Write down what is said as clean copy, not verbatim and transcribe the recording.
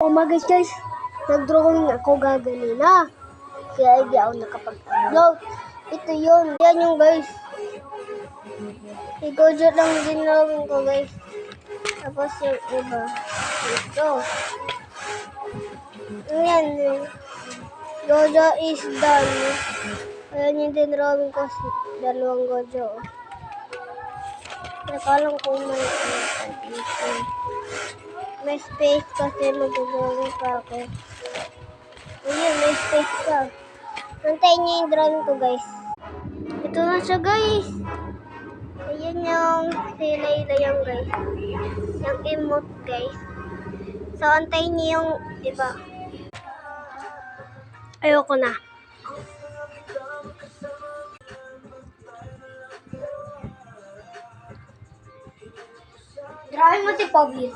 Umaga guys, nag-drawing ako gaganina. Kaya hindi ako nakapag-upload. Ito yun. Yan yung guys. I-Gojo lang din drawing ko guys. Tapos yung iba. Ito. Yan yun. Gojo is done. Ayan yung dinrawing ko. Dalawang Gojo. Nakalang kung may space kasi mag-drawing pa ako. Ayun, may space ka. Antayin niyo yung drawing ko guys. Ito na siya guys. Ayan yung silay-layang guys. Yung emote guys. So, antayin niyo yung iba. Ayoko na. Drawing mo si Poblis.